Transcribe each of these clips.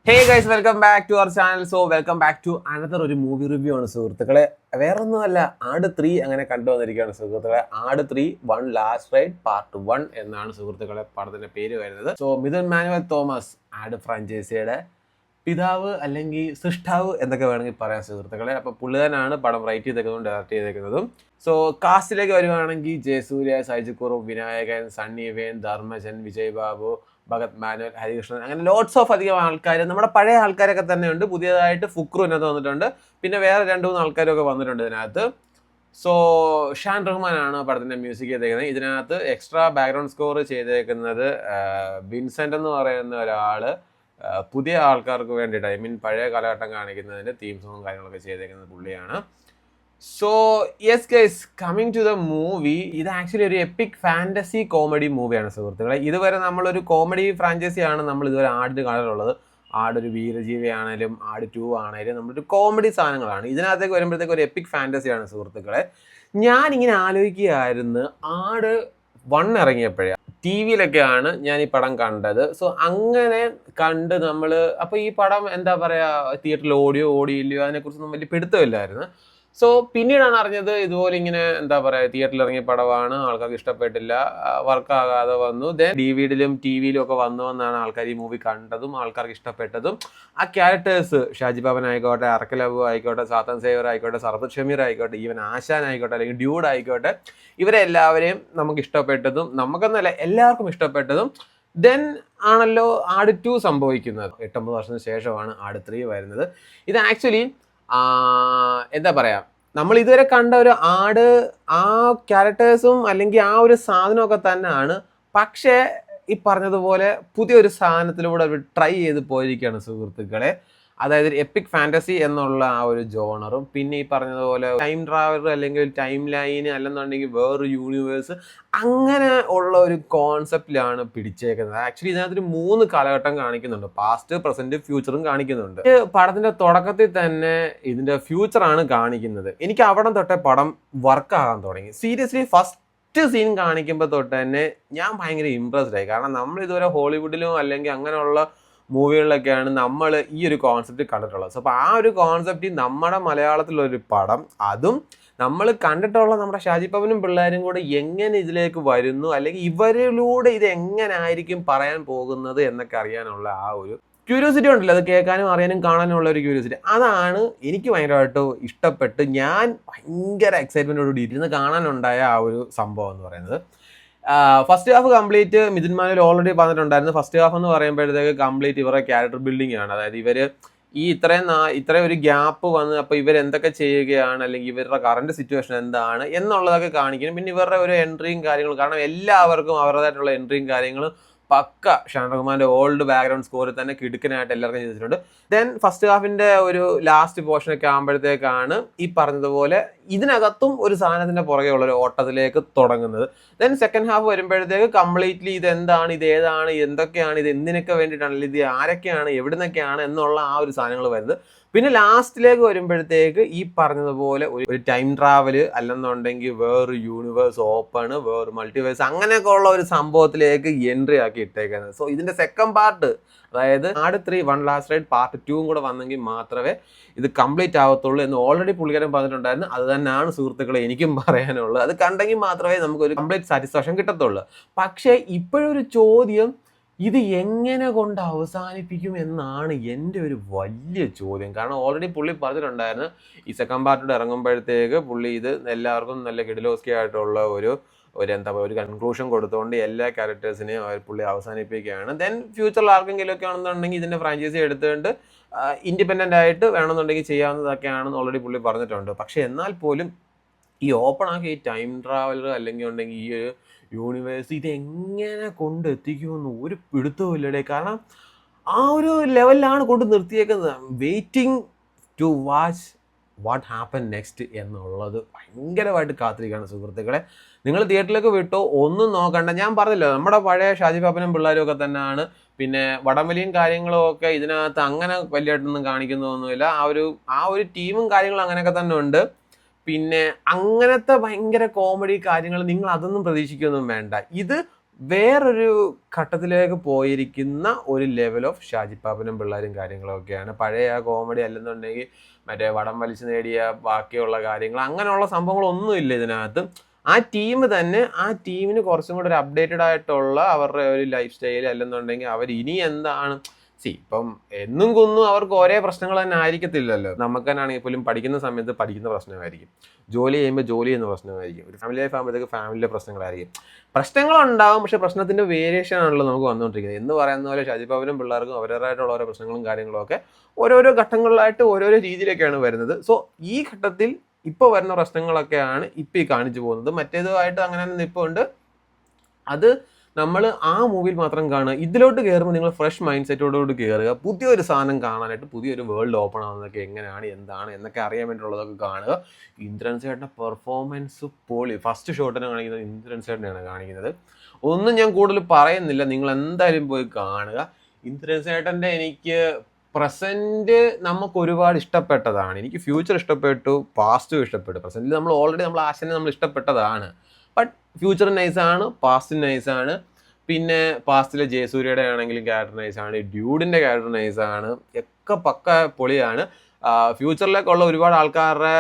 Hey guys, welcome back to our channel. So welcome back to another ഒരു movie review ആണ് സുഹൃത്തുക്കളെ. വേറൊന്നുമല്ല, ആട് 3 അങ്ങനെ കണ്ടുവന്നിരിക്കുകയാണ് സുഹൃത്തുക്കളെ. ആട് 3 വൺ ലാസ്റ്റ് റൈഡ് പാർട്ട് 1 എന്നാണ് സുഹൃത്തുക്കളെ പടത്തിന്റെ പേര് വരുന്നത്. സോ മിഥുൻ മാനുവൽ തോമസ്, ആട് ഫ്രാഞ്ചൈസിയുടെ പിതാവ് അല്ലെങ്കിൽ സൃഷ്ടാവ് എന്നൊക്കെ വേണമെങ്കിൽ പറയാം സുഹൃത്തുക്കളെ. അപ്പൊ പുള്ളിതനാണ് പടം റൈറ്റ് ചെയ്തേക്കുന്നതും ഡയറക്ട് ചെയ്തേക്കുന്നതും. സോ കാസ്റ്റിലേക്ക് വരുവാണെങ്കിൽ ജയസൂര്യ, സൈജു കുറുപ്പ്, വിനായകൻ, സണ്ണി വേൻ, ധർമ്മജൻ, വിജയ് ബാബു, ഭഗത് മാനുവൽ, ഹരികൃഷ്ണൻ, അങ്ങനെ ലോട്ട്സ് ഓഫ് അധികം ആൾക്കാർ, നമ്മുടെ പഴയ ആൾക്കാരൊക്കെ തന്നെയുണ്ട്. പുതിയതായിട്ട് ഫുക്രു ഇതിനകത്ത് വന്നിട്ടുണ്ട്. പിന്നെ വേറെ 2-3 ആൾക്കാരൊക്കെ വന്നിട്ടുണ്ട് ഇതിനകത്ത്. സോ ഷാൻ റഹ്മാനാണ് പടത്തിന്റെ മ്യൂസിക് ചെയ്തേക്കുന്നത്. ഇതിനകത്ത് എക്സ്ട്രാ ബാക്ക്ഗ്രൗണ്ട് സ്കോർ ചെയ്തേക്കുന്നത് വിൻസെന്റ് എന്ന് പറയുന്ന ഒരാള് പുതിയ ആൾക്കാർക്ക് വേണ്ടിയിട്ട്, ഐ മീൻ പഴയ കാലഘട്ടം കാണിക്കുന്നതിന്റെ തീം സോങ്ങും കാര്യങ്ങളൊക്കെ ചെയ്തേക്കുന്നത് പുള്ളിയാണ്. So yes guys, coming to the movie, ഇത് ആക്ച്വലി ഒരു എപ്പിക് ഫാന്റസി കോമഡി മൂവിയാണ് സുഹൃത്തുക്കളെ. ഇതുവരെ നമ്മളൊരു കോമഡി ഫ്രാഞ്ചൈസിയാണ് നമ്മൾ ഇതുവരെ ആടിന് കാണാറുള്ളത്. ആടൊരു വീരജീവി ആണേലും ആട് 2 ആണേലും നമ്മളൊരു കോമഡി സാധനങ്ങളാണ്. ഇതിനകത്തേക്ക് വരുമ്പോഴത്തേക്ക് ഒരു എപ്പിക് ഫാന്റസിയാണ് സുഹൃത്തുക്കളെ. ഞാനിങ്ങനെ ആലോചിക്കുകയായിരുന്നു, ആട് 1 ഇറങ്ങിയപ്പോഴേ ടി വിയിലൊക്കെയാണ് ഞാൻ ഈ പടം കണ്ടത്. സോ അങ്ങനെ കണ്ട് നമ്മൾ അപ്പോൾ ഈ പടം എന്താ പറയുക, തിയേറ്ററിൽ ഓടിയില്ലയോ അതിനെക്കുറിച്ചൊന്നും വലിയ പിടുത്തമില്ലായിരുന്നു. സോ പിന്നീടാണ് അറിഞ്ഞത് ഇതുപോലെ ഇങ്ങനെ എന്താ പറയുക തിയേറ്ററിൽ ഇറങ്ങിയ പടമാണ്, ആൾക്കാർക്ക് ഇഷ്ടപ്പെട്ടില്ല, വർക്കാകാതെ വന്നു. ദെൻ DVD-ലും TV-ലും ഒക്കെ വന്നുവെന്നാണ് ആൾക്കാർ ഈ മൂവി കണ്ടതും ആൾക്കാർക്ക് ഇഷ്ടപ്പെട്ടതും. ആ ക്യാരക്ടേഴ്സ്, ഷാജി ബാബൻ ആയിക്കോട്ടെ, അറക്കലബു ആയിക്കോട്ടെ, സാത്തൻ സേവർ ആയിക്കോട്ടെ, സർബത്ത് ഷമീർ ആയിക്കോട്ടെ, ഈവൻ ആശാൻ ആയിക്കോട്ടെ, അല്ലെങ്കിൽ ഡ്യൂഡ് ആയിക്കോട്ടെ, ഇവരെ എല്ലാവരെയും നമുക്ക് ഇഷ്ടപ്പെട്ടതും, നമുക്കെന്നല്ല എല്ലാവർക്കും ഇഷ്ടപ്പെട്ടതും. ദെൻ ആണല്ലോ ആട് 2 സംഭവിക്കുന്നത്. 8-9 വർഷത്തിന് ശേഷമാണ് ആട് 3 വരുന്നത്. ഇത് ആക്ച്വലി എന്താ പറയാ, നമ്മൾ ഇതുവരെ കണ്ട ഒരു ആട് ആ ക്യാരക്ടേഴ്സും അല്ലെങ്കിൽ ആ ഒരു സാധനമൊക്കെ തന്നെയാണ്. പക്ഷേ ഈ പറഞ്ഞതുപോലെ പുതിയൊരു സാധനത്തിലൂടെ അവർ ട്രൈ ചെയ്ത് പോയിരിക്കുകയാണ് സുഹൃത്തുക്കളെ. അതായത് എപ്പിക് ഫാന്റസി എന്നുള്ള ആ ഒരു ജോണറും, പിന്നെ ഈ പറഞ്ഞതുപോലെ ടൈം ട്രാവലർ അല്ലെങ്കിൽ ടൈം ലൈന്, അല്ലെന്നുണ്ടെങ്കിൽ വേറൊരു യൂണിവേഴ്സ്, അങ്ങനെ ഉള്ള ഒരു കോൺസെപ്റ്റിലാണ് പിടിച്ചേക്കുന്നത്. ആക്ച്വലി ഇതിനകത്തൊരു 3 കാലഘട്ടം കാണിക്കുന്നുണ്ട്. പാസ്റ്റ്, പ്രസന്റ്, ഫ്യൂച്ചറും കാണിക്കുന്നുണ്ട്. പടത്തിന്റെ തുടക്കത്തിൽ തന്നെ ഇതിന്റെ ഫ്യൂച്ചറാണ് കാണിക്കുന്നത്. എനിക്ക് അവിടെ തൊട്ടേ പടം വർക്കാകാൻ തുടങ്ങി. സീരിയസ്ലി ഫസ്റ്റ് സീൻ കാണിക്കുമ്പോൾ തൊട്ട് തന്നെ ഞാൻ ഭയങ്കര ഇംപ്രസ്ഡ് ആയി. കാരണം നമ്മൾ ഇതുവരെ ഹോളിവുഡിലും അല്ലെങ്കിൽ അങ്ങനെയുള്ള മൂവികളിലൊക്കെയാണ് നമ്മൾ ഈ ഒരു കോൺസെപ്റ്റ് കണ്ടിട്ടുള്ളത്. സോ അപ്പോൾ ആ ഒരു കോൺസെപ്റ്റ് നമ്മുടെ മലയാളത്തിലൊരു പടം, അതും നമ്മൾ കണ്ടിട്ടുള്ള നമ്മുടെ ഷാജി പവനും പിള്ളേരും കൂടെ എങ്ങനെ ഇതിലേക്ക് വരുന്നു, അല്ലെങ്കിൽ ഇവരിലൂടെ ഇത് എങ്ങനെ ആയിരിക്കും പറയാൻ പോകുന്നത് എന്നൊക്കെ അറിയാനുള്ള ആ ഒരു ക്യൂരിയോസിറ്റി ഉണ്ടല്ലോ, അത് കേൾക്കാനും അറിയാനും കാണാനും ഉള്ള ഒരു ക്യൂരിയോസിറ്റി, അതാണ് എനിക്ക് ഭയങ്കരമായിട്ട് ഇഷ്ടപ്പെട്ട് ഞാൻ ഭയങ്കര എക്സൈറ്റ്മെൻറ്റോടുകൂടി ഇരുന്ന് കാണാനുണ്ടായ ആ ഒരു സംഭവം എന്ന് പറയുന്നത്. First half complete Midhun Manuel already പറഞ്ഞിട്ടുണ്ടായിരുന്നു. ഫസ്റ്റ് ഹാഫ് എന്ന് പറയുമ്പോഴത്തേക്ക് കംപ്ലീറ്റ് ഇവരുടെ ക്യാരക്ടർ ബിൽഡിംഗ് ആണ്. അതായത് ഇവർ ഈ ഇത്രയും ഒരു ഗ്യാപ്പ് വന്ന് അപ്പോൾ ഇവരെന്തൊക്കെ ചെയ്യുകയാണ്, അല്ലെങ്കിൽ ഇവരുടെ കറണ്ട് സിറ്റുവേഷൻ എന്താണ് എന്നുള്ളതൊക്കെ കാണിക്കണം. പിന്നെ ഇവരുടെ ഒരു എൻട്രിയും കാര്യങ്ങളും, കാരണം എല്ലാവർക്കും അവരുടേതായിട്ടുള്ള എൻട്രിയും കാര്യങ്ങളും പക്ക ഷാൻ റഹ്മാന്റെ ഓൾഡ് ബാക്ക്ഗ്രൗണ്ട് സ്കോറിൽ തന്നെ കിടുക്കനായിട്ട് എല്ലാവർക്കും ചെയ്തിട്ടുണ്ട്. ദെൻ ഫസ്റ്റ് ഹാഫിന്റെ ഒരു ലാസ്റ്റ് പോർഷനൊക്കെ ആകുമ്പോഴത്തേക്കാണ് ഈ പറഞ്ഞതുപോലെ ഇതിനകത്തും ഒരു സാധനത്തിന്റെ പുറകെ ഉള്ള ഒരു ഓട്ടത്തിലേക്ക് തുടങ്ങുന്നത്. ദെൻ സെക്കൻഡ് ഹാഫ് വരുമ്പോഴത്തേക്ക് കംപ്ലീറ്റ്ലി ഇതെന്താണ്, ഇത് ഏതാണ്, എന്തൊക്കെയാണ്, ഇത് എന്തിനൊക്കെ വേണ്ടിയിട്ടാണ്, ഇത് ആരൊക്കെയാണ്, എവിടുന്നൊക്കെയാണ് എന്നുള്ള ആ ഒരു സാധനങ്ങൾ വരുന്നത്. പിന്നെ ലാസ്റ്റിലേക്ക് വരുമ്പോഴത്തേക്ക് ഈ പറഞ്ഞതുപോലെ ഒരു ടൈം ട്രാവല്, അല്ലെന്നുണ്ടെങ്കിൽ വേറൊരു യൂണിവേഴ്സ് ഓപ്പൺ, വേറൊരു മൾട്ടിവേഴ്സ്, അങ്ങനെയൊക്കെ ഉള്ള ഒരു സംഭവത്തിലേക്ക് എൻട്രി ആക്കി ഇട്ടേക്കുന്നത്. സോ ഇതിന്റെ സെക്കൻഡ് പാർട്ട്, അതായത് ആട് 3 വൺ ലാസ്റ്റ് റൈഡ് പാർട്ട് 2 കൂടെ വന്നെങ്കിൽ മാത്രമേ ഇത് കംപ്ലീറ്റ് ആവത്തുള്ളൂ എന്ന് ഓൾറെഡി പുള്ളിക്കാരൻ പറഞ്ഞിട്ടുണ്ടായിരുന്നു. അത് തന്നെയാണ് സുഹൃത്തുക്കളെ എനിക്കും പറയാനുള്ളത്. അത് കണ്ടെങ്കിൽ മാത്രമേ നമുക്കൊരു കംപ്ലീറ്റ് സാറ്റിസ്ഫാക്ഷൻ കിട്ടത്തുള്ളൂ. പക്ഷേ ഇപ്പോഴൊരു ചോദ്യം, ഇത് എങ്ങനെ കൊണ്ട് അവസാനിപ്പിക്കും എന്നാണ് എൻ്റെ ഒരു വലിയ ചോദ്യം. കാരണം ഓൾറെഡി പുള്ളി പറഞ്ഞിട്ടുണ്ടായിരുന്നു ഈ സെക്കൻഡ് പാർട്ടിൽ ഇറങ്ങുമ്പോഴത്തേക്ക് പുള്ളി ഇത് എല്ലാവർക്കും നല്ല കിടിലോസ്കി ആയിട്ടുള്ള ഒരു എന്താ പറയുക, ഒരു കൺക്ലൂഷൻ കൊടുത്തുകൊണ്ട് എല്ലാ ക്യാരക്ടേഴ്സിനെയും പുള്ളി അവസാനിപ്പിക്കുകയാണ്. ദെൻ ഫ്യൂച്ചറിൽ ആർക്കെങ്കിലും ഒക്കെ ആണെന്നുണ്ടെങ്കിൽ ഇതിൻ്റെ ഫ്രാഞ്ചൈസി എടുത്തുകൊണ്ട് ഇൻഡിപെൻഡൻ്റ് ആയിട്ട് വേണമെന്നുണ്ടെങ്കിൽ ചെയ്യാവുന്നതൊക്കെയാണെന്ന് ഓൾറെഡി പുള്ളി പറഞ്ഞിട്ടുണ്ട്. പക്ഷെ എന്നാൽ പോലും ഈ ഓപ്പൺ ആക്കി ഈ ടൈം ട്രാവലർ അല്ലെങ്കിൽ ഉണ്ടെങ്കിൽ ഈ ഒരു യൂണിവേഴ്സ് ഇതെങ്ങനെ കൊണ്ടെത്തിക്കുമെന്ന് ഒരു പിടുത്തവും ഇല്ലടേ. കാരണം ആ ഒരു ലെവലിലാണ് കൊണ്ട് നിർത്തിയേക്കുന്നത്. Waiting to watch what happen next എന്നുള്ളത് ഭയങ്കരമായിട്ട് കാത്തിരിക്കുകയാണ് സുഹൃത്തുക്കളെ. നിങ്ങൾ തിയേറ്ററിലേക്ക് വിട്ടോ, ഒന്നും നോക്കണ്ട. ഞാൻ പറഞ്ഞല്ലോ, നമ്മുടെ പഴയ ഷാജി പാപ്പനും പിള്ളേരും ഒക്കെ തന്നെയാണ്. പിന്നെ വടംവലിയും കാര്യങ്ങളും ഒക്കെ ഇതിനകത്ത് അങ്ങനെ വലിയായിട്ടൊന്നും കാണിക്കുന്നതൊന്നുമില്ല. ആ ഒരു ടീമും കാര്യങ്ങളും അങ്ങനെയൊക്കെ തന്നെ ഉണ്ട്. പിന്നെ അങ്ങനത്തെ ഭയങ്കര കോമഡി കാര്യങ്ങൾ നിങ്ങൾ അതൊന്നും പ്രതീക്ഷിക്കൊന്നും വേണ്ട. ഇത് വേറൊരു ഘട്ടത്തിലേക്ക് പോയിരിക്കുന്ന ഒരു ലെവൽ ഓഫ് ഷാജിപ്പാപ്പനും പിള്ളേരും കാര്യങ്ങളൊക്കെയാണ്. പഴയ ആ കോമഡി അല്ലെന്നുണ്ടെങ്കിൽ മറ്റേ വടം വലിച്ചു നേടിയ ബാക്കിയുള്ള കാര്യങ്ങൾ അങ്ങനെയുള്ള സംഭവങ്ങളൊന്നും ഇല്ല ഇതിനകത്ത്. ആ ടീം തന്നെ ആ ടീമിന് കുറച്ചും കൂടെ ഒരു അപ്ഡേറ്റഡ് ആയിട്ടുള്ള അവരുടെ ഒരു ലൈഫ് സ്റ്റൈൽ അല്ലെന്നുണ്ടെങ്കിൽ അവർ ഇനി എന്താണ് ഇപ്പം എന്നും കുന്നും അവർക്ക് ഒരേ പ്രശ്നങ്ങൾ തന്നെ ആയിരിക്കത്തില്ലല്ലോ. നമുക്ക് തന്നെയാണെങ്കിൽ പോലും പഠിക്കുന്ന സമയത്ത് പഠിക്കുന്ന പ്രശ്നമായിരിക്കും, ജോലി ചെയ്യുമ്പോൾ ജോലി ചെയ്യുന്ന പ്രശ്നമായിരിക്കും, ഒരു ഫാമിലി ലൈഫ് ആകുമ്പോഴത്തേക്ക് ഫാമിലിയിലെ പ്രശ്നങ്ങളായിരിക്കും. പ്രശ്നങ്ങളുണ്ടാവും, പക്ഷെ പ്രശ്നത്തിന്റെ വേരിയേഷൻ ആണല്ലോ നമുക്ക് വന്നുകൊണ്ടിരിക്കുന്നത്. എന്ന് പറയുന്ന പോലെ ഷാജിപ്പാപ്പനും പിള്ളേർക്കും അവരുടേതായിട്ടുള്ള ഓരോ പ്രശ്നങ്ങളും കാര്യങ്ങളും ഒക്കെ ഓരോരോ ഘട്ടങ്ങളിലായിട്ട് ഓരോരോ രീതിയിലൊക്കെയാണ് വരുന്നത്. സോ ഈ ഘട്ടത്തിൽ ഇപ്പോൾ വരുന്ന പ്രശ്നങ്ങളൊക്കെയാണ് ഇപ്പം ഈ കാണിച്ചു പോകുന്നത്. മറ്റേതുമായിട്ട് അങ്ങനെ തന്നെ ഇപ്പോൾ ഉണ്ട്. അത് നമ്മൾ ആ മൂവിയിൽ മാത്രം കാണുക. ഇതിലോട്ട് കയറുമ്പോൾ നിങ്ങൾ ഫ്രഷ് മൈൻഡ് സെറ്റോടുകൂടി കയറുക, പുതിയൊരു സാധനം കാണാനായിട്ട്, പുതിയൊരു വേൾഡ് ഓപ്പൺ ആവുന്നതൊക്കെ എങ്ങനെയാണ് എന്താണ് എന്നൊക്കെ അറിയാൻ വേണ്ടിയുള്ളതൊക്കെ കാണുക. ഇന്ദ്രൻ ചേട്ടൻ്റെ പെർഫോമൻസ് പൊളി. ഫസ്റ്റ് ഷോട്ടിനെ കാണിക്കുന്നത് ഇന്ദ്രൻ ചേട്ടനെയാണ് കാണിക്കുന്നത്. ഒന്നും ഞാൻ കൂടുതൽ പറയുന്നില്ല, നിങ്ങൾ എന്തായാലും പോയി കാണുക. ഇന്ദ്രൻ ചേട്ടൻ്റെ എനിക്ക് പ്രസന്റ് നമുക്ക് ഒരുപാട് ഇഷ്ടപ്പെട്ടതാണ്. എനിക്ക് ഫ്യൂച്ചർ ഇഷ്ടപ്പെട്ടു, പാസ്റ്റും ഇഷ്ടപ്പെട്ടു. പ്രസന്റിൽ നമ്മൾ ഓൾറെഡി നമ്മൾ ആശനെ നമ്മൾ ഇഷ്ടപ്പെട്ടതാണ്. ബട്ട് ഫ്യൂച്ചർ നൈസാണ്, പാസ്റ്റ് നൈസാണ്. പിന്നെ പാസ്റ്റിലെ ജയസൂര്യയുടെ ആണെങ്കിലും ക്യാരക്ടർ നൈസാണ്, ഡ്യൂഡിൻ്റെ ക്യാരക്ടർ നൈസാണ്, ഒക്കെ പക്ക പൊളിയാണ്. ഫ്യൂച്ചറിലേക്കുള്ള ഒരുപാട് ആൾക്കാരുടെ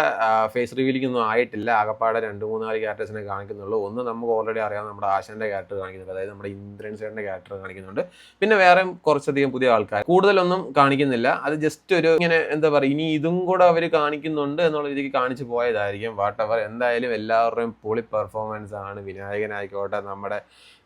ഫേസ് റിവീലിംഗ് ഒന്നും ആയിട്ടില്ല. ആകപ്പാടെ 2-3 ക്യാരക്ടേഴ്സിനെ കാണിക്കുന്നുള്ളൂ. ഒന്ന് നമുക്ക് ഓൾറെഡി അറിയാം, നമ്മുടെ ആശാന്റെ ക്യാരക്ടർ കാണിക്കുന്നുണ്ട്, അതായത് നമ്മുടെ ഇന്ദ്രൻ ചേട്ടൻ്റെ ക്യാരക്ടർ കാണിക്കുന്നുണ്ട്. പിന്നെ വേറെ കുറച്ചധികം പുതിയ ആൾക്കാർ, കൂടുതലൊന്നും കാണിക്കുന്നില്ല. അത് ജസ്റ്റ് ഒരു ഇങ്ങനെ എന്താ പറയുക, ഇനി ഇതും കൂടെ അവർ കാണിക്കുന്നുണ്ട് എന്നുള്ള രീതിക്ക് കാണിച്ചു പോയതായിരിക്കും. വാട്ട് എവർ, എന്തായാലും എല്ലാവരുടെയും പൊളി പെർഫോമൻസ് ആണ്. വിനായകനായിക്കോട്ടെ, നമ്മുടെ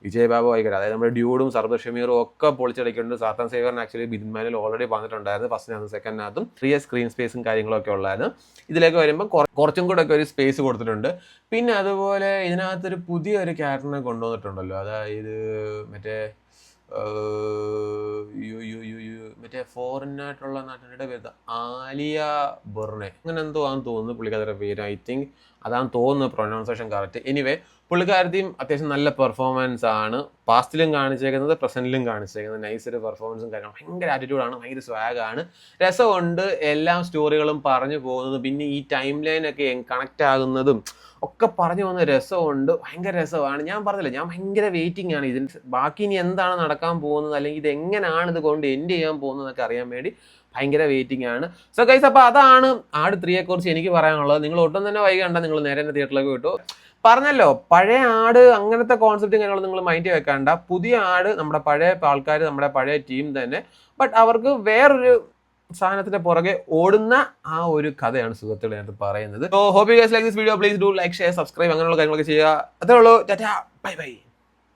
വിജയ് ബാബു ആയിക്കോട്ടെ, അതായത് നമ്മുടെ ഡ്യൂഡും സർദർ ഷമീറും ഒക്കെ പൊളിച്ചടിക്കുന്നുണ്ട്. സാത്താൻ സേവറിന് ആക്ച്വലി ബിന്മാനിൽ ഓൾറെഡി വന്നിട്ടുണ്ടായിരുന്നു. ഫസ്റ്റിനകത്തും സെക്കൻഡിനകത്തും ഫ്രീ സ്ക്രീൻ സ്പേസും കാര്യങ്ങളൊക്കെ ഉള്ളായിരുന്നു. ഇതിലേക്ക് വരുമ്പോൾ കുറച്ചും കൂടെ ഒക്കെ ഒരു സ്പേസ് കൊടുത്തിട്ടുണ്ട്. പിന്നെ അതുപോലെ ഇതിനകത്തൊരു പുതിയൊരു ക്യാരക്ടറിനെ കൊണ്ടുവന്നിട്ടുണ്ടല്ലോ, അതായത് മറ്റേ മറ്റേ ഫോറിനായിട്ടുള്ള നാട്ടിൻ്റെ പേര് ആലിയ ബൊർണെ, അങ്ങനെ എന്തോ ആണെന്ന് തോന്നുന്നു പുള്ളിക്കാരുടെ പേര്. ഐ തിങ്ക് അതാണ് തോന്നുന്നു പ്രൊനൗൺസിയേഷൻ കറക്റ്റ്. എനിവേ പുള്ളിക്കാരത്തെയും അത്യാവശ്യം നല്ല പെർഫോമൻസ് ആണ്. പാസ്റ്റിലും കാണിച്ചേക്കുന്നത്, പ്രസന്റിലും കാണിച്ചേക്കുന്നത്. നൈസ് ഒരു പെർഫോമൻസും കാര്യങ്ങളും, ഭയങ്കര ആറ്റിറ്റ്യൂഡാണ്, ഭയങ്കര സ്വാഗാണ്, രസമുണ്ട്. എല്ലാ സ്റ്റോറികളും പറഞ്ഞു പോകുന്നതും പിന്നെ ഈ ടൈം ലൈനൊക്കെ കണക്റ്റ് ആകുന്നതും ഒക്കെ പറഞ്ഞു പോകുന്ന രസമുണ്ട്, ഭയങ്കര രസമാണ്. ഞാൻ പറഞ്ഞില്ല, ഞാൻ ഭയങ്കര വെയിറ്റിംഗ് ആണ് ഇതിന് ബാക്കി ഇനി എന്താണ് നടക്കാൻ പോകുന്നത്, അല്ലെങ്കിൽ ഇത് എങ്ങനെയാണ് ഇത് കൊണ്ട് എൻഡ് ചെയ്യാൻ പോകുന്നതൊക്കെ അറിയാൻ വേണ്ടി ഭയങ്കര വെയിറ്റിംഗ് ആണ്. സോ ഗൈസ്, അപ്പോൾ അതാണ് ആട് 3യെ കുറിച്ച് എനിക്ക് പറയാനുള്ളത്. നിങ്ങൾ ഒട്ടും തന്നെ വൈകണ്ട, നിങ്ങൾ നേരെ തന്നെ തിയേറ്ററിലേക്ക് വിട്ടു. പറഞ്ഞല്ലോ, പഴയ ആട് അങ്ങനത്തെ കോൺസെപ്റ്റും കാര്യങ്ങളും നിങ്ങൾ മൈൻഡ് വെക്കണ്ട. പുതിയ ആട് നമ്മുടെ പഴയ ആൾക്കാർ, നമ്മുടെ പഴയ ടീം തന്നെ. ബട്ട് അവർക്ക് വേറൊരു സാധനത്തിന്റെ പുറകെ ഓടുന്ന ആ ഒരു കഥയാണ് സുഹൃത്തുക്കളെ ഞാൻ പറയുന്നത്. So hope you guys like this video. Please do like, share, subscribe, അങ്ങനെയുള്ള കാര്യങ്ങളൊക്കെ ചെയ്യുക. അതേ ഉള്ളൂ. Tata, bye by.